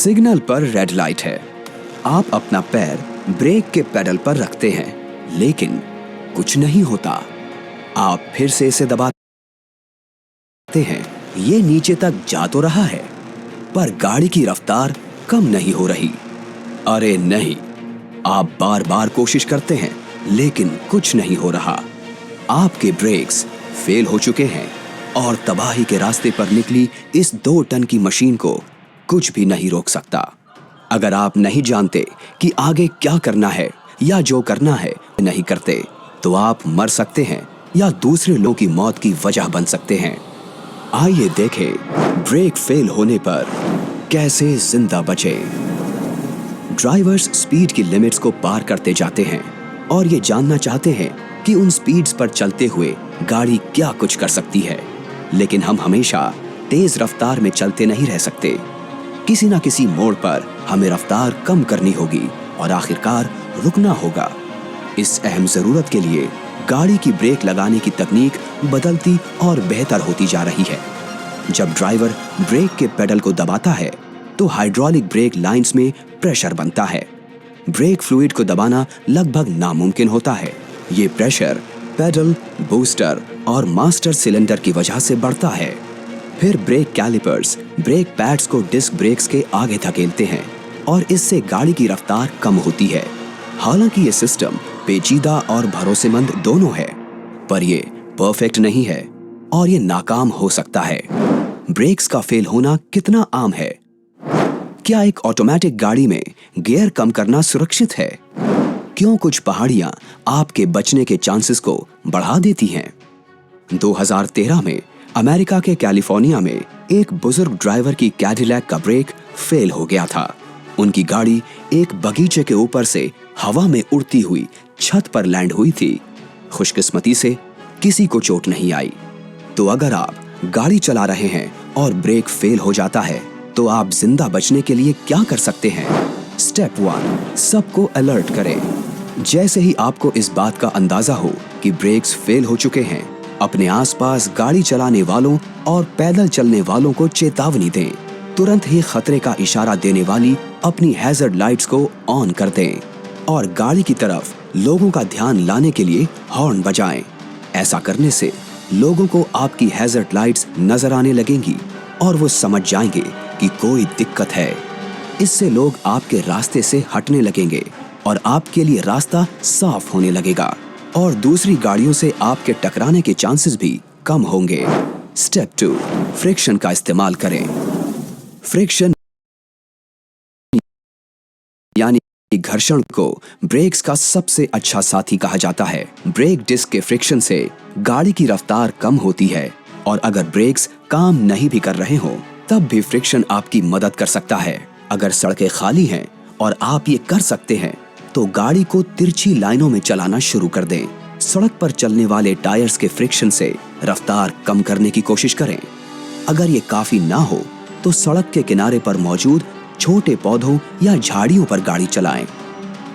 Signal पर red light है। आप अपना पैर ब्रेक के पेडल पर रखते हैं, लेकिन कुछ नहीं होता। आप फिर से इसे दबाते हैं। ये नीचे तक जा तो रहा है, पर गाड़ी की रफ्तार कम नहीं हो रही। अरे नहीं! आप बार बार कोशिश करते हैं, लेकिन कुछ नहीं हो रहा। आपके ब्रेक्स फेल हो चुके हैं और तबाही के रास्ते पर निकली इस 2 टन की मशीन को कुछ भी नहीं रोक सकता। अगर आप नहीं जानते कि आगे क्या करना है या जो करना है नहीं करते, तो आप मर सकते हैं या दूसरे लोगों की मौत की वजह बन सकते हैं। आइए देखें ब्रेक फेल होने पर कैसे जिंदा बचे। ड्राइवर्स स्पीड की लिमिट्स को पार करते जाते हैं और ये जानना चाहते हैं कि उन स्पीड्स पर चलते हुए गाड़ी क्या कुछ कर सकती है। लेकिन हम हमेशा तेज रफ्तार में चलते नहीं रह सकते। किसी ना किसी मोड़ पर हमें रफ्तार कम करनी होगी और आखिरकार रुकना होगा। इस अहम जरूरत के लिए गाड़ी की ब्रेक लगाने की तकनीक बदलती और बेहतर होती जा रही है। जब ड्राइवर ब्रेक के पेडल को दबाता है, तो हाइड्रोलिक ब्रेक लाइंस में प्रेशर बनता है। ब्रेक फ्लूइड को दबाना लगभग नामुमकिन होता है। ये प्रेशर पेडल, बूस्टर और मास्टर सिलेंडर की वजह से बढ़ता है। फिर ब्रेक कैलिपर्स ब्रेक पैड्स को डिस्क ब्रेक्स के आगे धकेलते हैं और इससे गाड़ी की रफ्तार कम होती है। हालांकि ये सिस्टम पेचीदा और भरोसेमंद दोनों है, पर ये परफेक्ट नहीं है और ये नाकाम हो सकता है। ब्रेक्स का फेल होना कितना आम है? क्या एक ऑटोमेटिक गाड़ी में गियर कम करना सुरक्षित है? क्यों कुछ पहाड़ियां आपके बचने के चांसेस को बढ़ा देती हैं? 2013 में अमेरिका के कैलिफोर्निया में एक बुजुर्ग ड्राइवर की कैडिलैक का ब्रेक फेल हो गया था। उनकी गाड़ी एक बगीचे के ऊपर से हवा में उड़ती हुई छत पर लैंड हुई थी। खुशकिस्मती से किसी को चोट नहीं आई। तो अगर आप गाड़ी चला रहे हैं और ब्रेक फेल हो जाता है, तो आप जिंदा बचने के लिए क्या कर सकते हैं? स्टेप 1, सबको अलर्ट करें। जैसे ही आपको इस बात का अंदाजा हो कि ब्रेक्स फेल हो चुके हैं, अपने आसपास गाड़ी चलाने वालों और पैदल चलने वालों को चेतावनी दें। तुरंत ही खतरे का इशारा देने वाली अपनी हैजर्ड लाइट्स को ऑन कर दें और गाड़ी की तरफ लोगों का ध्यान लाने के लिए हॉर्न बजाएं। ऐसा करने से लोगों को आपकी हैजर्ड लाइट्स नजर आने लगेंगी और वो समझ जाएंगे कि कोई दिक्कत है। इससे लोग आपके रास्ते से हटने लगेंगे और आपके लिए रास्ता साफ होने लगेगा और दूसरी गाड़ियों से आपके टकराने के चांसेस भी कम होंगे। स्टेप 2, फ्रिक्शन का इस्तेमाल करें। फ्रिक्शन यानी घर्षण को ब्रेक्स का सबसे अच्छा साथी कहा जाता है। ब्रेक डिस्क के फ्रिक्शन से गाड़ी की रफ्तार कम होती है और अगर ब्रेक्स काम नहीं भी कर रहे हो, तब भी फ्रिक्शन आपकी मदद कर सकता है। अगर सड़कें खाली हैं और आप ये कर सकते हैं, तो गाड़ी को तिरछी लाइनों में चलाना शुरू कर दें। सड़क पर चलने वाले टायर्स के फ्रिक्शन से रफ्तार कम करने की कोशिश करें। अगर ये काफी ना हो, तो सड़क के किनारे पर मौजूद छोटे पौधों या झाड़ियों पर गाड़ी चलाएं।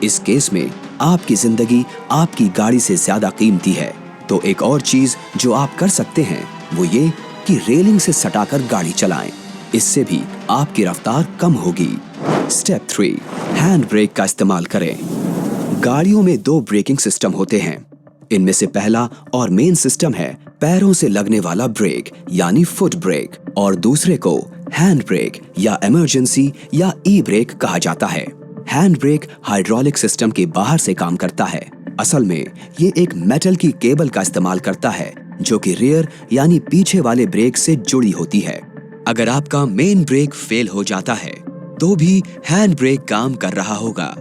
इस केस में आपकी जिंदगी आपकी गाड़ी से ज्यादा कीमती है। तो एक और चीज जो आप कर सकते हैं, वो ये कि रेलिंग से सटाकर गाड़ी चलाएं। इससे भी आपकी रफ्तार कम होगी। स्टेप 3, हैंड ब्रेक का इस्तेमाल करें। गाड़ियों में 2 ब्रेकिंग सिस्टम होते हैं। इनमें से पहला और मेन सिस्टम है पैरों से लगने वाला ब्रेक यानी फुट ब्रेक, और दूसरे को हैंड ब्रेक या इमरजेंसी या ई ब्रेक कहा जाता है। हैंड ब्रेक हाइड्रोलिक सिस्टम के बाहर से काम करता है। असल में ये एक मेटल की केबल का इस्तेमाल करता है, जो कि रियर यानी पीछे वाले ब्रेक से जुड़ी होती है। अगर आपका मेन ब्रेक फेल हो जाता है, तो भी हैंड ब्रेक काम कर रहा होगा।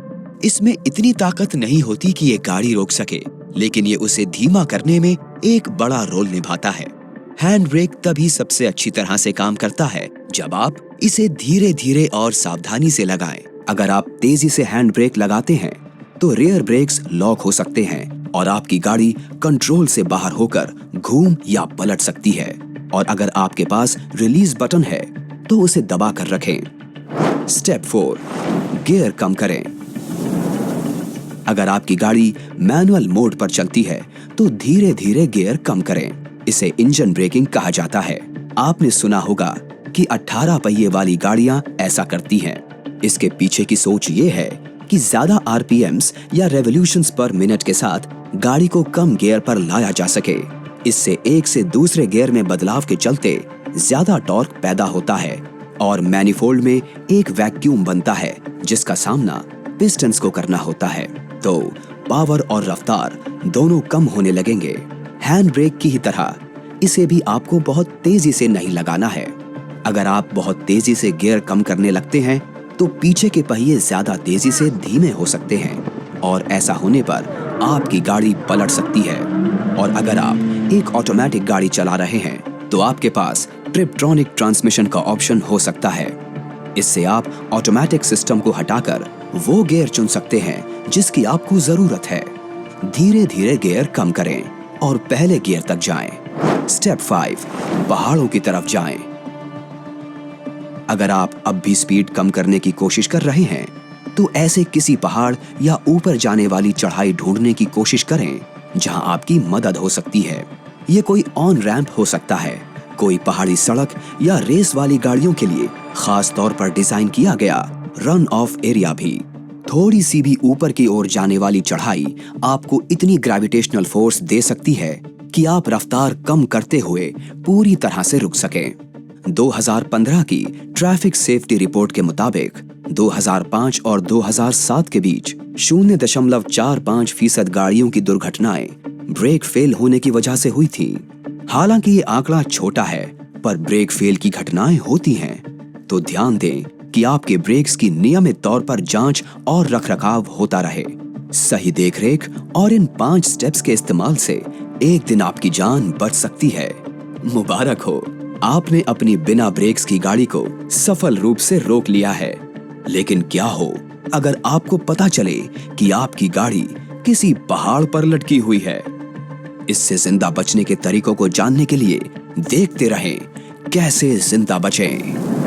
इसमें इतनी ताकत नहीं होती कि ये गाड़ी रोक सके, लेकिन ये उसे धीमा करने में एक बड़ा रोल निभाता है। हैंड ब्रेक तभी सबसे अच्छी तरह से काम करता है जब आप इसे धीरे धीरे और सावधानी से लगाएं। अगर आप तेजी से हैंड ब्रेक लगाते हैं, तो रियर ब्रेक्स लॉक हो सकते हैं और आपकी गाड़ी कंट्रोल से बाहर होकर घूम या पलट सकती है। और अगर आपके पास रिलीज बटन है, तो उसे दबा कर रखें। स्टेप 4, गियर कम करें। अगर आपकी गाड़ी मैनुअल मोड पर चलती है, तो धीरे धीरे गियर कम करें। इसे इंजन ब्रेकिंग कहा जाता है। आपने सुना होगा कि 18 पहिए वाली गाड़ियां ऐसा करती हैं। इसके पीछे की सोच ये है कि ज्यादा आरपीएम्स या रेवोल्यूशंस पर मिनट के साथ गाड़ी को कम गियर पर लाया जा सके। इससे एक से दूसरे गियर में बदलाव के चलते ज्यादा टॉर्क पैदा होता है और मैनिफोल्ड में एक वैक्यूम बनता है जिसका सामना पिस्टन्स को करना होता है, तो पावर और रफ्तार दोनों कम होने लगेंगे। हैंड ब्रेक की ही तरह इसे भी आपको बहुत तेजी से नहीं लगाना है। अगर आप बहुत तेजी से गियर कम करने लगते हैं तो पीछे के पहिए ज्यादा तेजी से धीमे हो सकते हैं और ऐसा होने पर आपकी गाड़ी पलट सकती है। और अगर आप एक ऑटोमेटिक गाड़ी चला रहे हैं तो आपके पास ट्रिपट्रॉनिक ट्रांसमिशन का ऑप्शन हो सकता है। इससे आप ऑटोमेटिक सिस्टम को हटाकर वो गियर चुन सकते हैं जिसकी आपको जरूरत है। धीरे धीरे गियर कम करें और पहले गियर तक जाएं। स्टेप 5, पहाड़ों की तरफ जाएं। अगर आप अब भी स्पीड कम करने की कोशिश कर रहे हैं तो ऐसे किसी पहाड़ या ऊपर जाने वाली चढ़ाई ढूंढने की कोशिश करें जहां आपकी मदद हो सकती है। ये कोई ऑन रैंप हो सकता है, कोई पहाड़ी सड़क या रेस वाली गाड़ियों के लिए खास तौर पर डिजाइन किया गया रन ऑफ एरिया भी। थोड़ी सी भी ऊपर की ओर जाने वाली चढ़ाई आपको इतनी ग्रेविटेशनल फोर्स दे सकती है कि आप रफ्तार कम करते हुए पूरी तरह से रुक सकें। 2015 की ट्रैफिक सेफ्टी रिपोर्ट के मुताबिक 2005 और 2007 के बीच 0.45% गाड़ियों की दुर्घटनाएं ब्रेक फेल होने की वजह से हुई थी। हालांकि ये आंकड़ा छोटा है, पर ब्रेक फेल की घटनाएं होती हैं, तो ध्यान दें कि आपके ब्रेक्स की नियमित तौर पर जांच और रखरखाव होता रहे। सही देखरेख और इन 5 स्टेप्स के इस्तेमाल से एक दिन आपकी जान बच सकती है। मुबारक हो, आपने अपनी बिना ब्रेक्स की गाड़ी को सफल रूप से रोक लिया है। लेकिन क्या हो अगर आपको पता चले कि आपकी गाड़ी किसी पहाड़ पर लटकी हुई है? इससे जिंदा बचने के तरीकों को जानने के लिए देखते रहें कैसे जिंदा बचें।